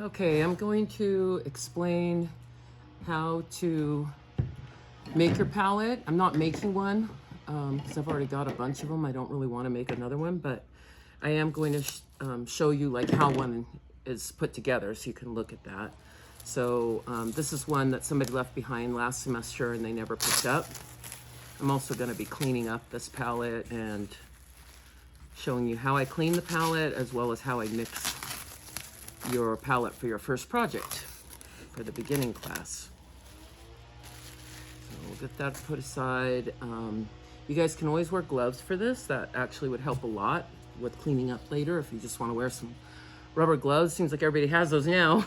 Okay, I'm going to explain how to make your palette. I'm not making one because I've already got a bunch of them. I don't really want to make another one, but I am going to show you like how one is put together so you can look at that. So this is one that somebody left behind last semester and they never picked up. I'm also going to be cleaning up this palette and showing you how I clean the palette as well as how I mix your palette for your first project for the beginning class. So we'll get that put aside. You guys can always wear gloves for this. That actually would help a lot with cleaning up later if you just want to wear some rubber gloves. Seems like everybody has those now.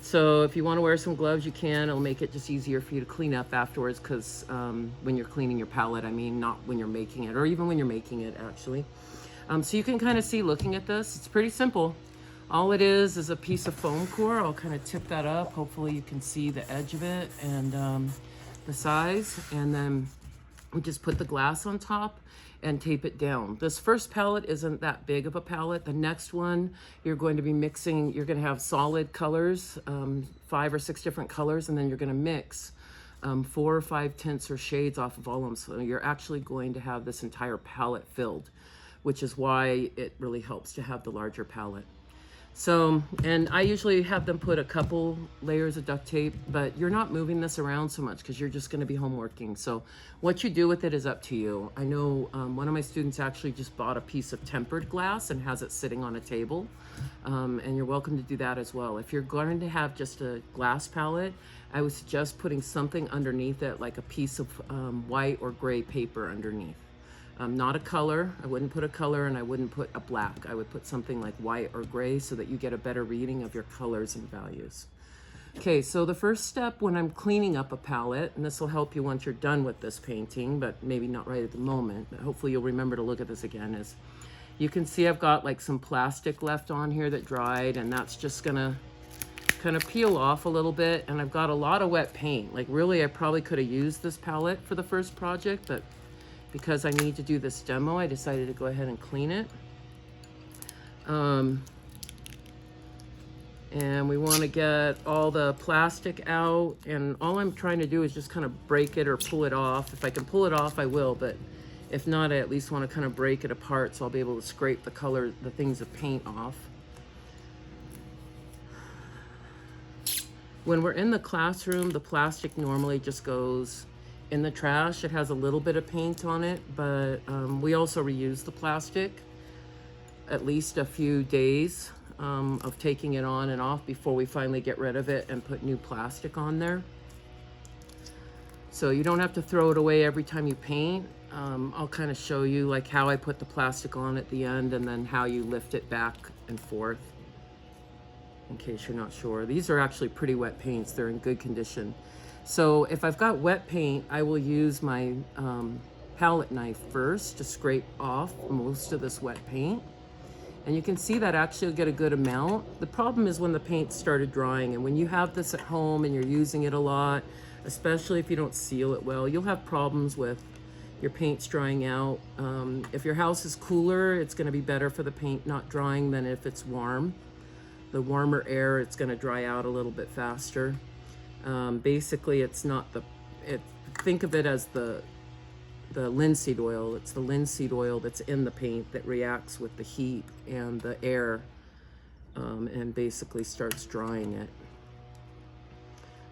So if you want to wear some gloves, you can. It'll make it just easier for you to clean up afterwards because when you're cleaning your palette, I mean, not when you're making it or even when you're making it actually. So you can kind of see looking at this, it's pretty simple. All it is a piece of foam core. I'll kind of tip that up. Hopefully you can see the edge of it and the size. And then we just put the glass on top and tape it down. This first palette isn't that big of a palette. The next one, you're going to be mixing, you're gonna have solid colors, 5 or 6 different colors, and then you're gonna mix 4 or 5 tints or shades off of all of them. So you're actually going to have this entire palette filled, which is why it really helps to have the larger palette. So, and I usually have them put a couple layers of duct tape, but you're not moving this around so much because you're just going to be home working. So what you do with it is up to you. I know one of my students actually just bought a piece of tempered glass and has it sitting on a table. And you're welcome to do that as well. If you're going to have just a glass palette, I would suggest putting something underneath it, like a piece of white or gray paper underneath. Not a color. I wouldn't put a color and I wouldn't put a black. I would put something like white or gray so that you get a better reading of your colors and values. Okay, so the first step when I'm cleaning up a palette, and this will help you once you're done with this painting, but maybe not right at the moment, but hopefully you'll remember to look at this again, is you can see I've got like some plastic left on here that dried, and that's just gonna kind of peel off a little bit, and I've got a lot of wet paint. Like really, I probably could have used this palette for the first project, but because I need to do this demo, I decided to go ahead and clean it. And we want to get all the plastic out, and all I'm trying to do is just kind of break it or pull it off. If I can pull it off, I will, but if not, I at least want to kind of break it apart so I'll be able to scrape the color, the things of paint off. When we're in the classroom, the plastic normally just goes in the trash. It has a little bit of paint on it, but we also reuse the plastic at least a few days of taking it on and off before we finally get rid of it and put new plastic on there. So you don't have to throw it away every time you paint. I'll kind of show you like how I put the plastic on at the end and then how you lift it back and forth in case you're not sure. These are actually pretty wet paints. They're in good condition. So if I've got wet paint, I will use my palette knife first to scrape off most of this wet paint. And you can see that actually will get a good amount. The problem is when the paint started drying, and when you have this at home and you're using it a lot, especially if you don't seal it well, you'll have problems with your paints drying out. If your house is cooler, it's gonna be better for the paint not drying than if it's warm. The warmer air, it's gonna dry out a little bit faster. Basically, it's not think of it as the linseed oil. It's the linseed oil that's in the paint that reacts with the heat and the air and basically starts drying it.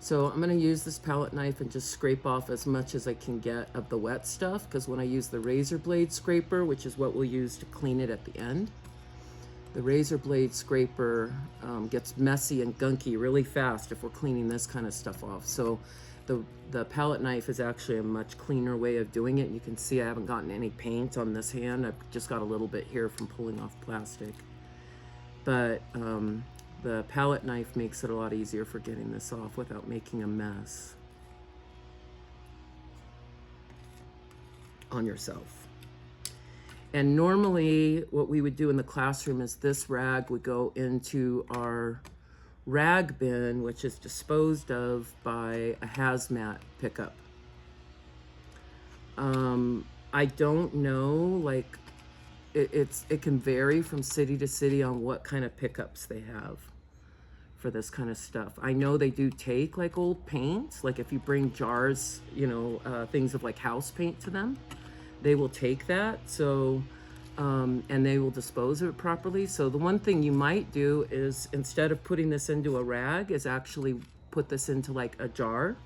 So I'm going to use this palette knife and just scrape off as much as I can get of the wet stuff, because when I use the razor blade scraper, which is what we'll use to clean it at the end, the razor blade scraper gets messy and gunky really fast if we're cleaning this kind of stuff off. So the palette knife is actually a much cleaner way of doing it. You can see I haven't gotten any paint on this hand. I've just got a little bit here from pulling off plastic. But the palette knife makes it a lot easier for getting this off without making a mess on yourself. And normally what we would do in the classroom is this rag would go into our rag bin, which is disposed of by a hazmat pickup. I don't know, like it can vary from city to city on what kind of pickups they have. for this kind of stuff. I know they do take like old paints, like if you bring jars, you know, things of like house paint to them, they will take that. So, and they will dispose of it properly. So the one thing you might do is, instead of putting this into a rag, is actually put this into like a jar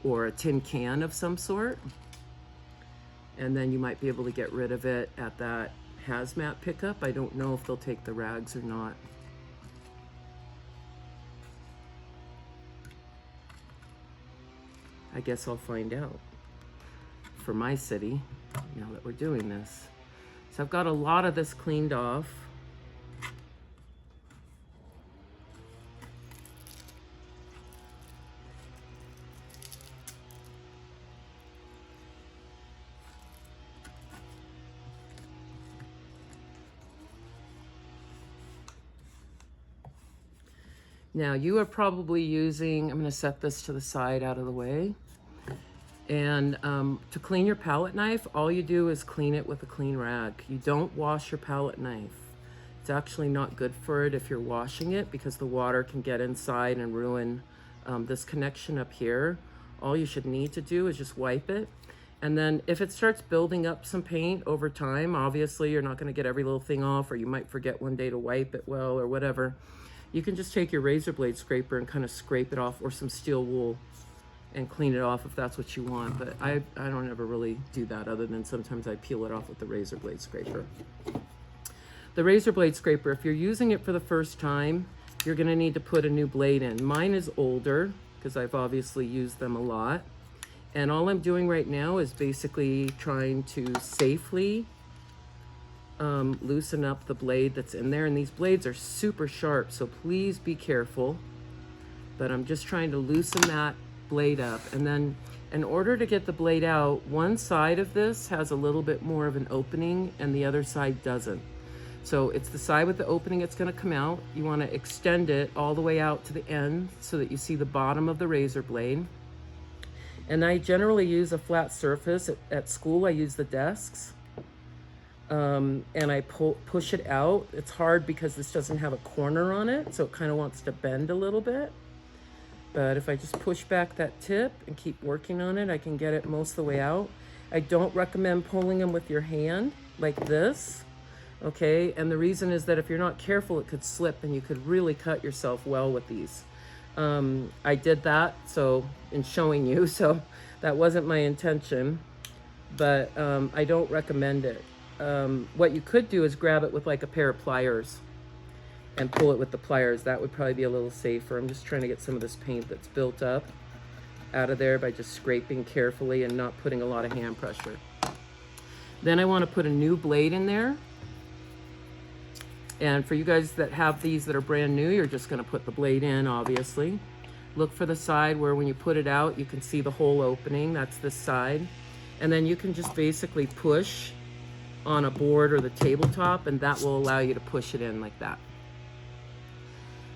or a tin can of some sort. And then you might be able to get rid of it at that hazmat pickup. I don't know if they'll take the rags or not. I guess I'll find out for my city now that we're doing this. So I've got a lot of this cleaned off. Now you are probably using, I'm going to set this to the side out of the way. And to clean your palette knife, all you do is clean it with a clean rag. You don't wash your palette knife. It's actually not good for it if you're washing it, because the water can get inside and ruin this connection up here. All you should need to do is just wipe it. And then if it starts building up some paint over time, obviously you're not going to get every little thing off, or you might forget one day to wipe it well or whatever. You can just take your razor blade scraper and kind of scrape it off, or some steel wool, and clean it off if that's what you want. But I don't ever really do that, other than sometimes I peel it off with the razor blade scraper. The razor blade scraper, if you're using it for the first time, you're going to need to put a new blade in. Mine is older because I've obviously used them a lot. And all I'm doing right now is basically trying to safely loosen up the blade that's in there. And these blades are super sharp, so please be careful. But I'm just trying to loosen that blade up. And then in order to get the blade out, one side of this has a little bit more of an opening and the other side doesn't. So it's the side with the opening that's going to come out. You want to extend it all the way out to the end so that you see the bottom of the razor blade. And I generally use a flat surface. At school I use the desks, and I push it out. It's hard because this doesn't have a corner on it, so it kind of wants to bend a little bit. But if I just push back that tip and keep working on it, I can get it most of the way out. I don't recommend pulling them with your hand like this, okay? And the reason is that if you're not careful, it could slip and you could really cut yourself well with these. I did that in showing you, so that wasn't my intention, but I don't recommend it. What you could do is grab it with like a pair of pliers and pull it with the pliers. That would probably be a little safer. I'm just trying to get some of this paint that's built up out of there by just scraping carefully and not putting a lot of hand pressure. Then I want to put a new blade in there. And for you guys that have these that are brand new, you're just going to put the blade in, obviously. Look for the side where when you put it out, you can see the hole opening. That's this side. And then you can just basically push on a board or the tabletop, and that will allow you to push it in like that.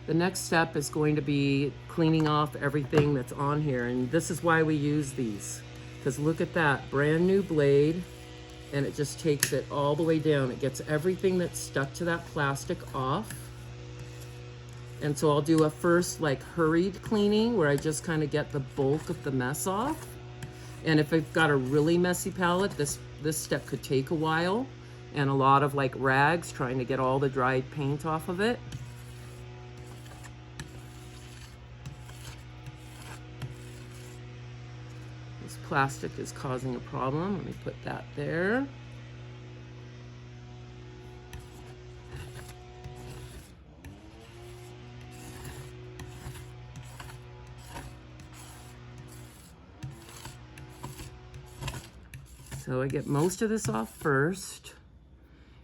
The next step is going to be cleaning off everything that's on here. And this is why we use these. Because look at that, brand new blade. And it just takes it all the way down. It gets everything that's stuck to that plastic off. And so I'll do a first like hurried cleaning where I just kind of get the bulk of the mess off. And if I've got a really messy palette, this step could take a while, and a lot of like rags trying to get all the dried paint off of it. This plastic is causing a problem. Let me put that there. So I get most of this off first.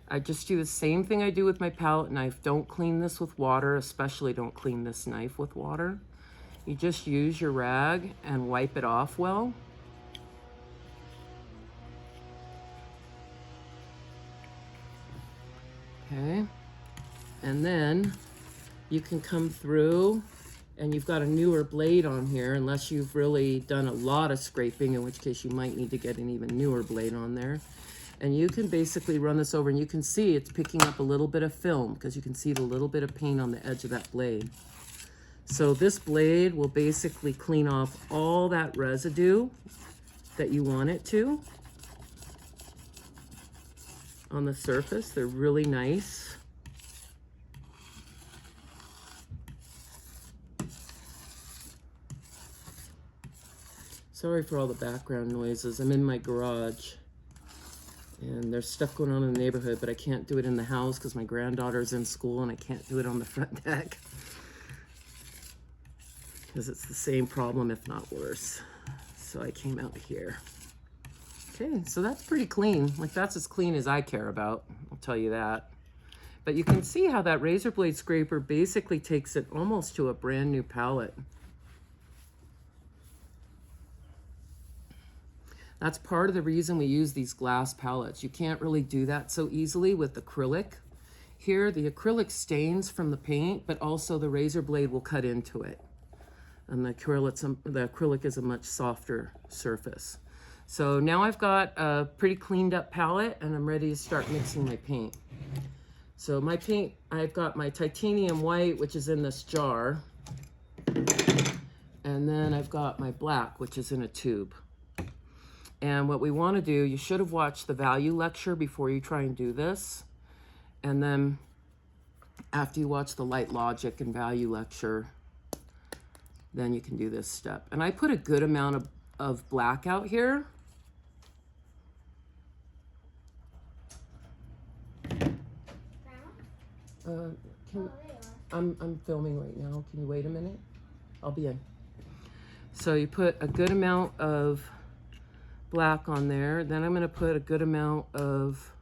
I just do the same thing I do with my palette knife. Don't clean this with water, especially don't clean this knife with water. You just use your rag and wipe it off well. Okay, and then you can come through and you've got a newer blade on here, unless you've really done a lot of scraping, in which case you might need to get an even newer blade on there. And you can basically run this over, and you can see it's picking up a little bit of film because you can see the little bit of paint on the edge of that blade. So this blade will basically clean off all that residue that you want it to on the surface. They're really nice. Sorry for all the background noises. I'm in my garage and there's stuff going on in the neighborhood, but I can't do it in the house because my granddaughter's in school and I can't do it on the front deck because it's the same problem, if not worse. So I came out here. Okay, so that's pretty clean. Like, that's as clean as I care about, I'll tell you that. But you can see how that razor blade scraper basically takes it almost to a brand new palette. That's part of the reason we use these glass palettes. You can't really do that so easily with acrylic. Here, the acrylic stains from the paint, but also the razor blade will cut into it. And the acrylic is a much softer surface. So now I've got a pretty cleaned up palette and I'm ready to start mixing my paint. So my paint, I've got my titanium white, which is in this jar. And then I've got my black, which is in a tube. And what we want to do, you should have watched the value lecture before you try and do this. And then after you watch the light logic and value lecture, then you can do this step. And I put a good amount of black out here. I'm filming right now. Can you wait a minute? I'll be in. So you put a good amount of black on there. Then I'm going to put a good amount of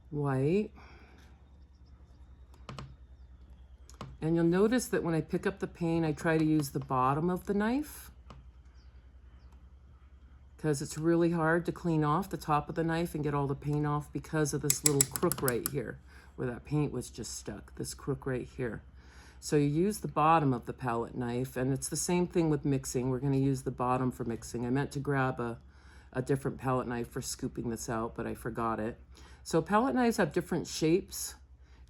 white. And you'll notice that when I pick up the paint, I try to use the bottom of the knife because it's really hard to clean off the top of the knife and get all the paint off because of this little crook right here where that paint was just stuck, this crook right here. So you use the bottom of the palette knife, and it's the same thing with mixing. We're going to use the bottom for mixing. I meant to grab a different palette knife for scooping this out, but I forgot it. So palette knives have different shapes,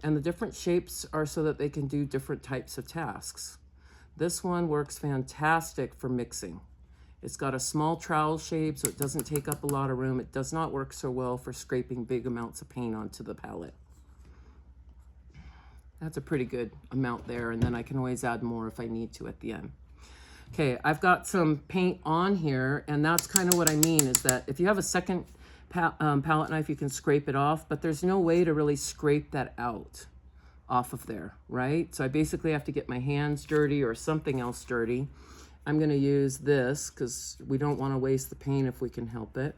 and the different shapes are so that they can do different types of tasks. This one works fantastic for mixing. It's got a small trowel shape, so it doesn't take up a lot of room. It does not work so well for scraping big amounts of paint onto the palette. That's a pretty good amount there, and then I can always add more if I need to at the end. Okay, I've got some paint on here, and that's kind of what I mean is that if you have a second palette knife, you can scrape it off, but there's no way to really scrape that out off of there, right? So I basically have to get my hands dirty or something else dirty. I'm going to use this because we don't want to waste the paint if we can help it.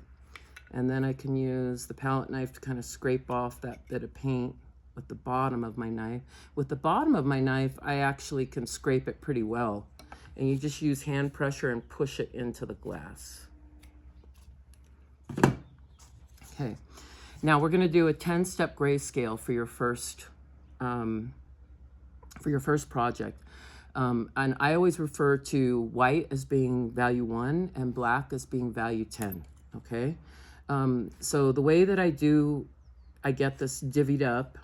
And then I can use the palette knife to kind of scrape off that bit of paint with the bottom of my knife. With the bottom of my knife, I actually can scrape it pretty well. And you just use hand pressure and push it into the glass. Okay, now we're gonna do a 10-step grayscale for your first project. And I always refer to white as being value 1 and black as being value 10, okay? So the way that I get this divvied up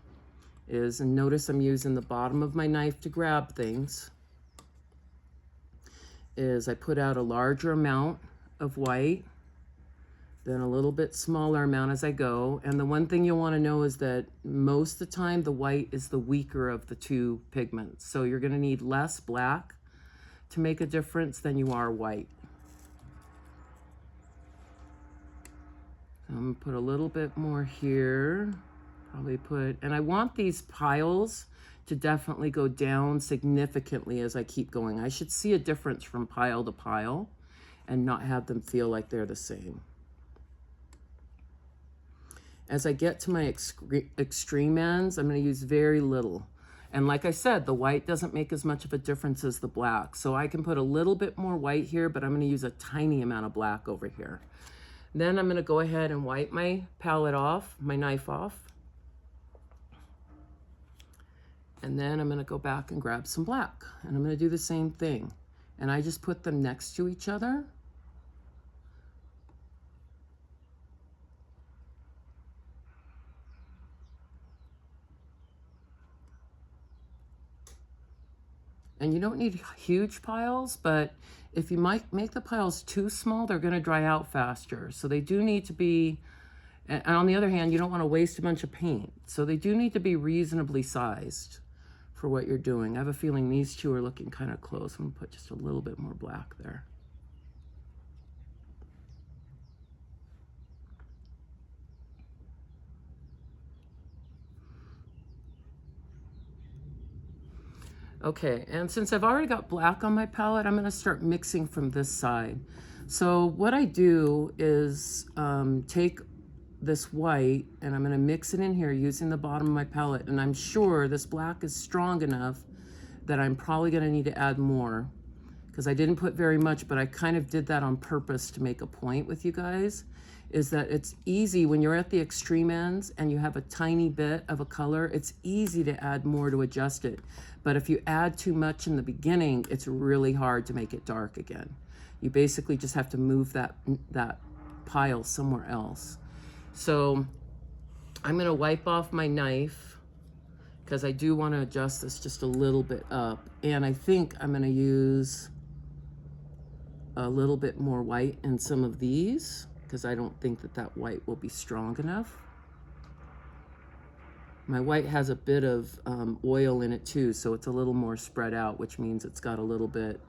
is, and notice I'm using the bottom of my knife to grab things, is I put out a larger amount of white, then a little bit smaller amount as I go. And the one thing you'll want to know is that most of the time the white is the weaker of the two pigments. So you're going to need less black to make a difference than you are white. So I'm going to put a little bit more here. And I want these piles to definitely go down significantly as I keep going. I should see a difference from pile to pile and not have them feel like they're the same. As I get to my extreme ends, I'm going to use very little. And like I said, the white doesn't make as much of a difference as the black. So I can put a little bit more white here, but I'm going to use a tiny amount of black over here. Then I'm going to go ahead and wipe my palette off, my knife off. And then I'm going to go back and grab some black. And I'm going to do the same thing. And I just put them next to each other. And you don't need huge piles, but if you might make the piles too small, they're going to dry out faster. So they do need to be, and on the other hand, you don't want to waste a bunch of paint. So they do need to be reasonably sized for what you're doing. I have a feeling these two are looking kind of close. I'm going to put just a little bit more black there. Okay, and since I've already got black on my palette, I'm gonna start mixing from this side. So what I do is take this white and I'm gonna mix it in here using the bottom of my palette, and I'm sure this black is strong enough that I'm probably gonna need to add more, because I didn't put very much, but I kind of did that on purpose to make a point with you guys, is that it's easy when you're at the extreme ends and you have a tiny bit of a color, it's easy to add more to adjust it. But if you add too much in the beginning, it's really hard to make it dark again. You basically just have to move that pile somewhere else. So I'm gonna wipe off my knife because I do want to adjust this just a little bit up. And I think I'm gonna use a little bit more white in some of these, because I don't think that white will be strong enough. My white has a bit of oil in it too, so it's a little more spread out, which means it's got a little bit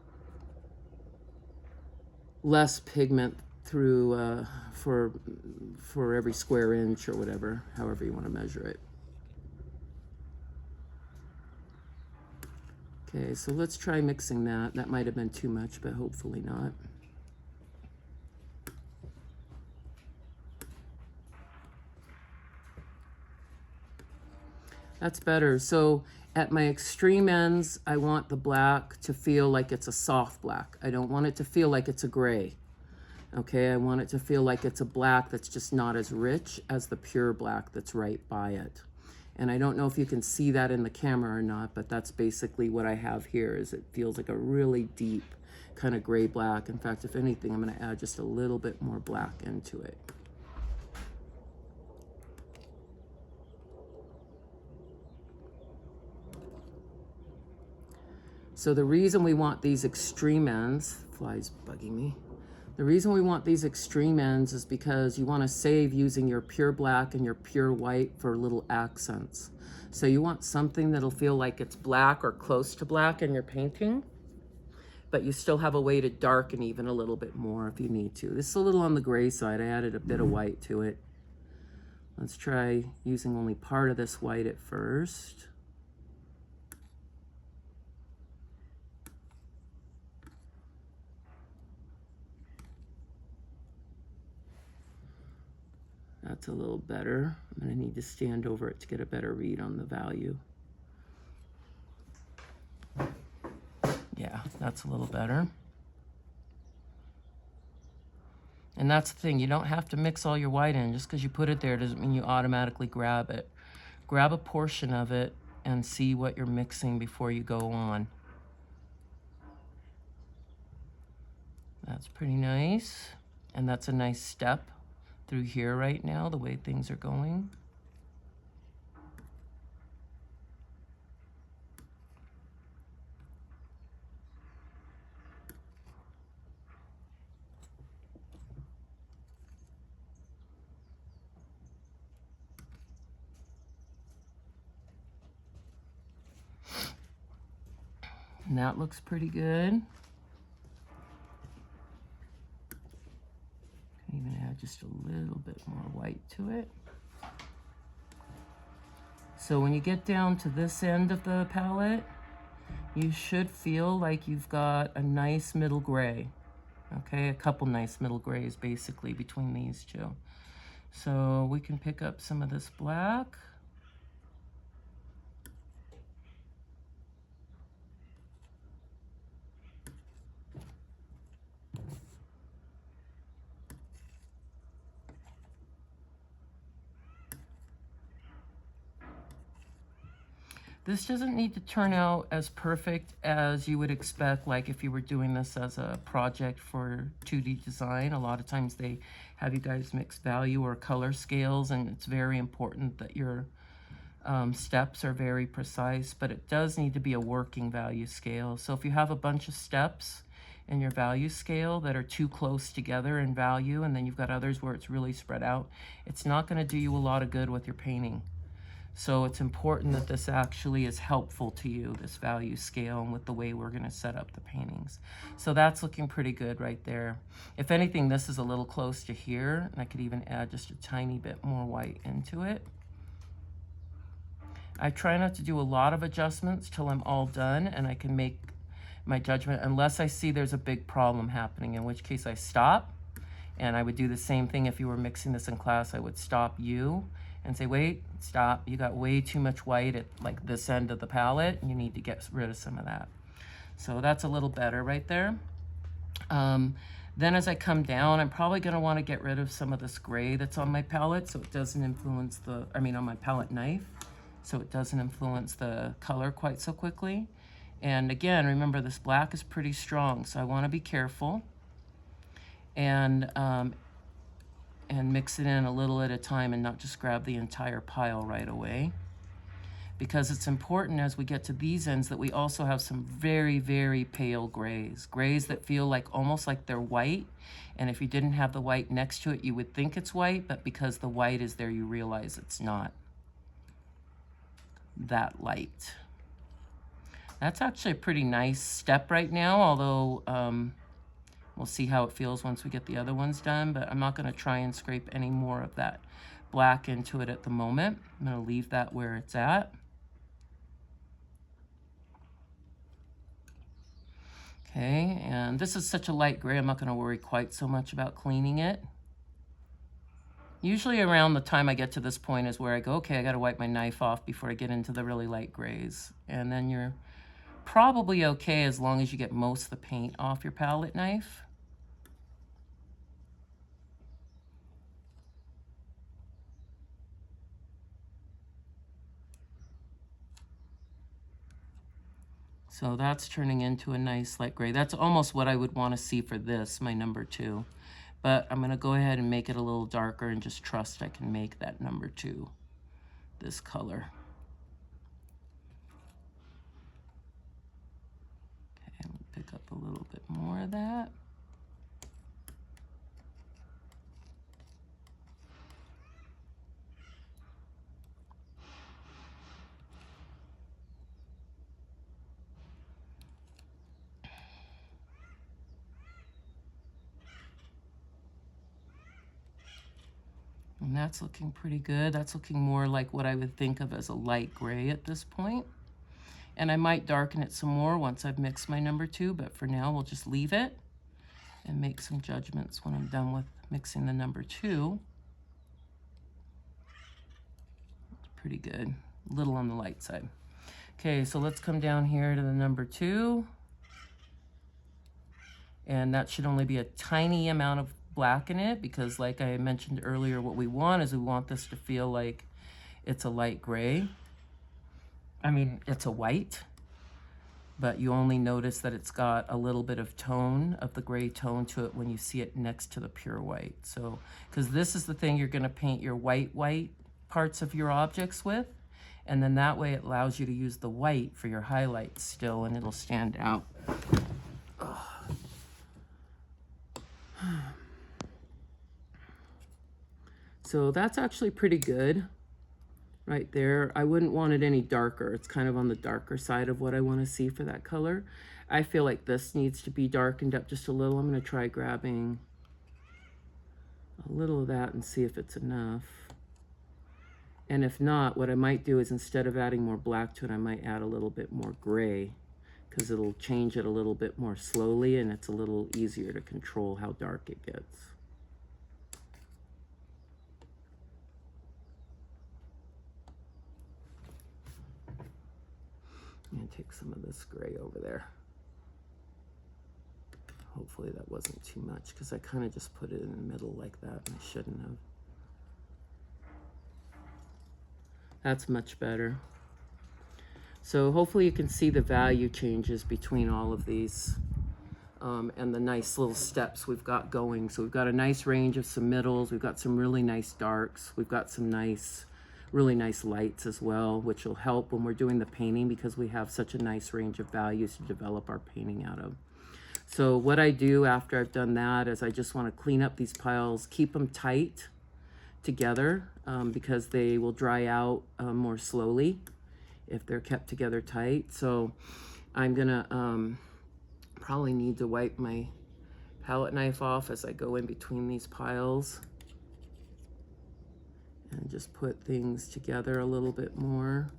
less pigment through for every square inch or whatever, however you want to measure it. Okay, so let's try mixing that. That might have been too much, but hopefully not. That's better. So at my extreme ends, I want the black to feel like it's a soft black. I don't want it to feel like it's a gray. Okay, I want it to feel like it's a black that's just not as rich as the pure black that's right by it. And I don't know if you can see that in the camera or not, but that's basically what I have here. Is it feels like a really deep kind of gray black. In fact, if anything, I'm going to add just a little bit more black into it. So the reason we want these extreme ends, fly's bugging me. The reason we want these extreme ends is because you want to save using your pure black and your pure white for little accents. So you want something that'll feel like it's black or close to black in your painting, but you still have a way to darken even a little bit more if you need to. This is a little on the gray side. I added a bit of white to it. Let's try using only part of this white at first. That's a little better. I'm going to need to stand over it to get a better read on the value. Yeah, that's a little better. And that's the thing, you don't have to mix all your white in. Just because you put it there doesn't mean you automatically grab it. Grab a portion of it and see what you're mixing before you go on. That's pretty nice. And that's a nice step through here right now, the way things are going. And that looks pretty good. Even add just a little bit more white to it. So when you get down to this end of the palette, you should feel like you've got a nice middle gray. Okay, a couple nice middle grays basically between these two. So we can pick up some of this black. This doesn't need to turn out as perfect as you would expect, like if you were doing this as a project for 2D design. A lot of times they have you guys mix value or color scales, and it's very important that your Steps are very precise, but it does need to be a working value scale. So if you have a bunch of steps in your value scale that are too close together in value, and then you've got others where it's really spread out, it's not going to do you a lot of good with your painting. So it's important that this actually is helpful to you, this value scale, and with the way we're going to set up the paintings. So that's looking pretty good right there. If anything, this is a little close to here, and I could even add just a tiny bit more white into it. I try not to do a lot of adjustments till I'm all done and I can make my judgment, unless I see there's a big problem happening, in which case I stop. And I would do the same thing if you were mixing this in class. I would stop you and say, wait, stop. You got way too much white at like this end of the palette. You need to get rid of some of that. So that's a little better right there. Then as I come down, I'm probably going to want to get rid of some of this gray that's on my palette so it doesn't influence the, on my palette knife, so it doesn't influence the color quite so quickly. And again, remember this black is pretty strong, so I want to be careful and mix it in a little at a time and not just grab the entire pile right away. Because it's important as we get to these ends that we also have some very, very pale grays. Grays that feel like almost like they're white. And if you didn't have the white next to it, you would think it's white, but because the white is there, you realize it's not that light. That's actually a pretty nice step right now, although we'll see how it feels once we get the other ones done, but I'm not gonna try and scrape any more of that black into it at the moment. I'm gonna leave that where it's at. Okay, and this is such a light gray, I'm not gonna worry quite so much about cleaning it. Usually around the time I get to this point is where I go, okay, I gotta wipe my knife off before I get into the really light grays. And then you're probably okay as long as you get most of the paint off your palette knife. So that's turning into a nice light gray. That's almost what I would want to see for this, my number 2. But I'm going to go ahead and make it a little darker and just trust I can make that number 2 this color. Okay, I'm going to pick up a little bit more of that. And that's looking pretty good. That's looking more like what I would think of as a light gray at this point. And I might darken it some more once I've mixed my number 2, but for now we'll just leave it and make some judgments when I'm done with mixing the number 2. It's pretty good, a little on the light side. Okay, so let's come down here to the number 2. And that should only be a tiny amount of black in it, because like I mentioned earlier, what we want is we want this to feel like it's a light gray. It's a white, but you only notice that it's got a little bit of tone, of the gray tone to it when you see it next to the pure white. So, because this is the thing you're going to paint your white parts of your objects with, and then that way it allows you to use the white for your highlights still, and it'll stand out. So that's actually pretty good right there. I wouldn't want it any darker. It's kind of on the darker side of what I want to see for that color. I feel like this needs to be darkened up just a little. I'm going to try grabbing a little of that and see if it's enough. And if not, what I might do is instead of adding more black to it, I might add a little bit more gray, because it'll change it a little bit more slowly and it's a little easier to control how dark it gets. I'm going to take some of this gray over there. Hopefully that wasn't too much, because I kind of just put it in the middle like that and I shouldn't have. That's much better. So hopefully you can see the value changes between all of these and the nice little steps we've got going. So we've got a nice range of some middles. We've got some really nice darks. We've got some nice really nice lights as well, which will help when we're doing the painting because we have such a nice range of values to develop our painting out of. So what I do after I've done that is I just want to clean up these piles, keep them tight together because they will dry out more slowly if they're kept together tight. So I'm gonna probably need to wipe my palette knife off as I go in between these piles and just put things together a little bit more.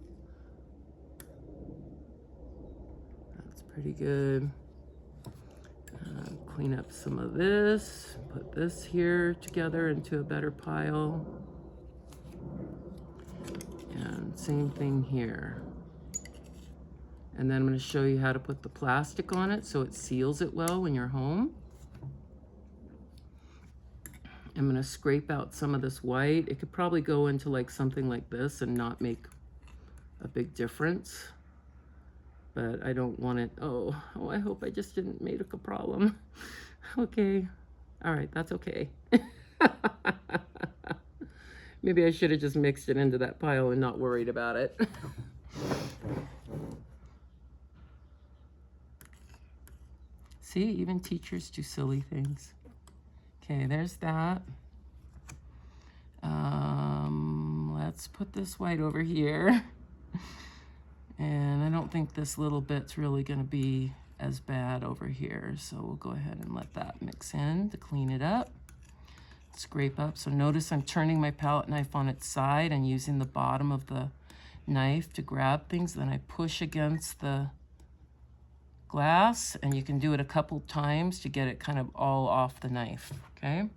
That's pretty good. Clean up some of this, put this here together into a better pile. And same thing here. And then I'm going to show you how to put the plastic on it so it seals it well when you're home. I'm going to scrape out some of this white. It could probably go into like something like this and not make a big difference. But I don't want it, oh, I hope I just didn't make a problem. Okay, all right, that's okay. Maybe I should have just mixed it into that pile and not worried about it. See, even teachers do silly things. Okay, there's that. Let's put this white over here. And I don't think this little bit's really going to be as bad over here. So we'll go ahead and let that mix in to clean it up. Scrape up. So notice I'm turning my palette knife on its side and using the bottom of the knife to grab things. Then I push against the glass, and you can do it a couple times to get it kind of all off the knife, okay?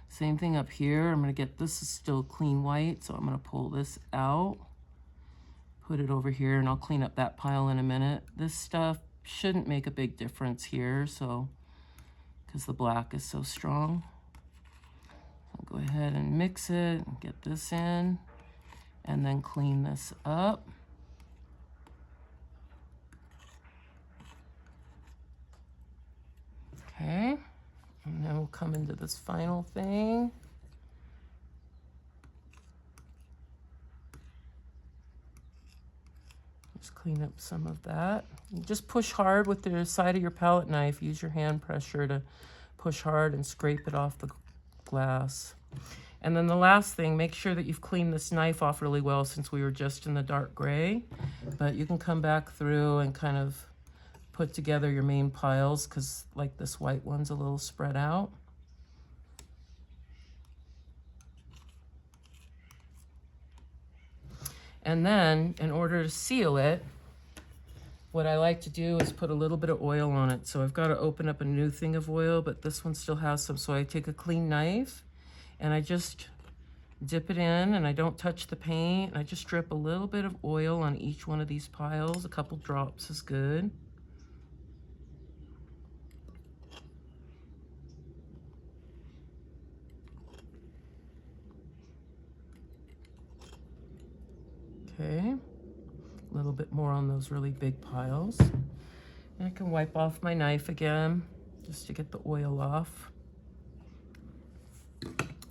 Same thing up here. I'm going to get, this is still clean white, so I'm going to pull this out, put it over here, and I'll clean up that pile in a minute. This stuff shouldn't make a big difference here, so, because the black is so strong. I'll go ahead and mix it, and get this in, and then clean this up. Okay, and then we'll come into this final thing. Just clean up some of that. And just push hard with the side of your palette knife. Use your hand pressure to push hard and scrape it off the glass. And then the last thing, make sure that you've cleaned this knife off really well since we were just in the dark gray. But you can come back through and kind of put together your main piles because like this white one's a little spread out. And then in order to seal it, what I like to do is put a little bit of oil on it. So I've got to open up a new thing of oil, but this one still has some. So I take a clean knife and I just dip it in, and I don't touch the paint. I just drip a little bit of oil on each one of these piles. A couple drops is good. Okay, a little bit more on those really big piles. And I can wipe off my knife again just to get the oil off.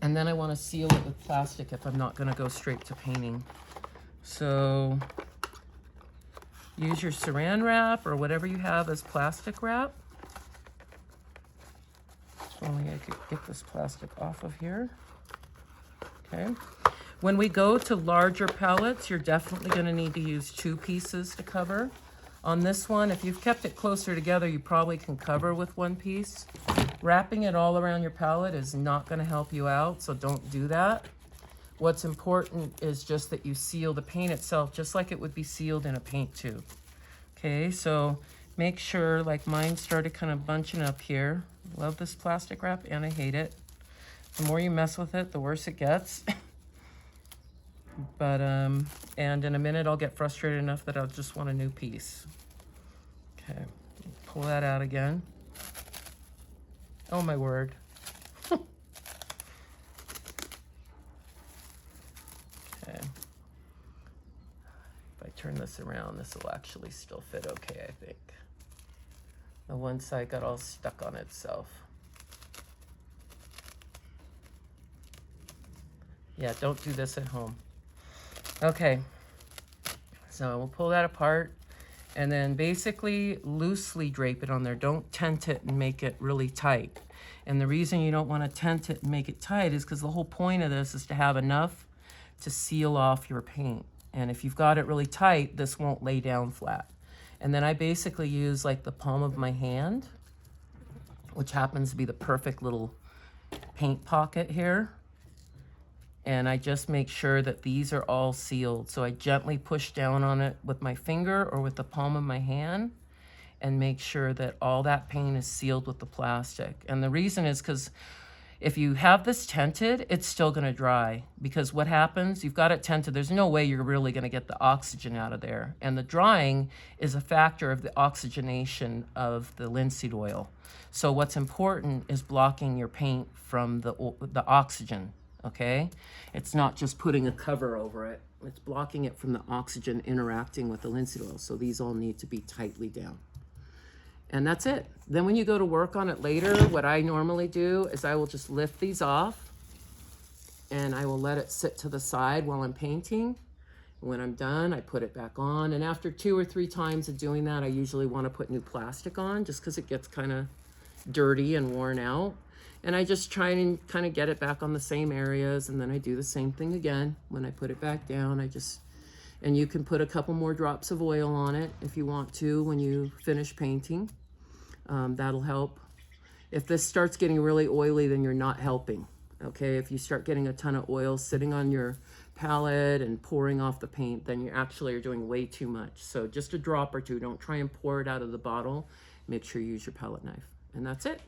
And then I want to seal it with plastic if I'm not going to go straight to painting. So use your saran wrap or whatever you have as plastic wrap. If only I could get this plastic off of here. Okay. When we go to larger palettes, you're definitely going to need to use 2 pieces to cover. On this one, if you've kept it closer together, you probably can cover with 1 piece. Wrapping it all around your palette is not going to help you out, so don't do that. What's important is just that you seal the paint itself just like it would be sealed in a paint tube. Okay, so make sure, like mine started kind of bunching up here. Love this plastic wrap and I hate it. The more you mess with it, the worse it gets. But, and in a minute I'll get frustrated enough that I'll just want a new piece. Okay, pull that out again. Oh my word. Okay. If I turn this around, this will actually still fit okay, I think. The one side got all stuck on itself. Yeah, don't do this at home. Okay, so we'll pull that apart and then basically loosely drape it on there. Don't tent it and make it really tight. And the reason you don't want to tent it and make it tight is because the whole point of this is to have enough to seal off your paint. And if you've got it really tight, this won't lay down flat. And then I basically use like the palm of my hand, which happens to be the perfect little paint pocket here. And I just make sure that these are all sealed. So I gently push down on it with my finger or with the palm of my hand and make sure that all that paint is sealed with the plastic. And the reason is because if you have this tented, it's still gonna dry, because what happens, you've got it tented, there's no way you're really gonna get the oxygen out of there. And the drying is a factor of the oxygenation of the linseed oil. So what's important is blocking your paint from the oxygen, okay? It's not just putting a cover over it, it's blocking it from the oxygen interacting with the linseed oil. So these all need to be tightly down. And that's it. Then when you go to work on it later, what I normally do is I will just lift these off and I will let it sit to the side while I'm painting. When I'm done, I put it back on. And after 2 or 3 times of doing that, I usually want to put new plastic on just because it gets kind of dirty and worn out. And I just try and kind of get it back on the same areas. And then I do the same thing again. When I put it back down, and you can put a couple more drops of oil on it if you want to when you finish painting. That'll help. If this starts getting really oily, then you're not helping, okay? If you start getting a ton of oil sitting on your palette and pouring off the paint, then you actually are doing way too much. So just a drop or two. Don't try and pour it out of the bottle. Make sure you use your palette knife. And that's it.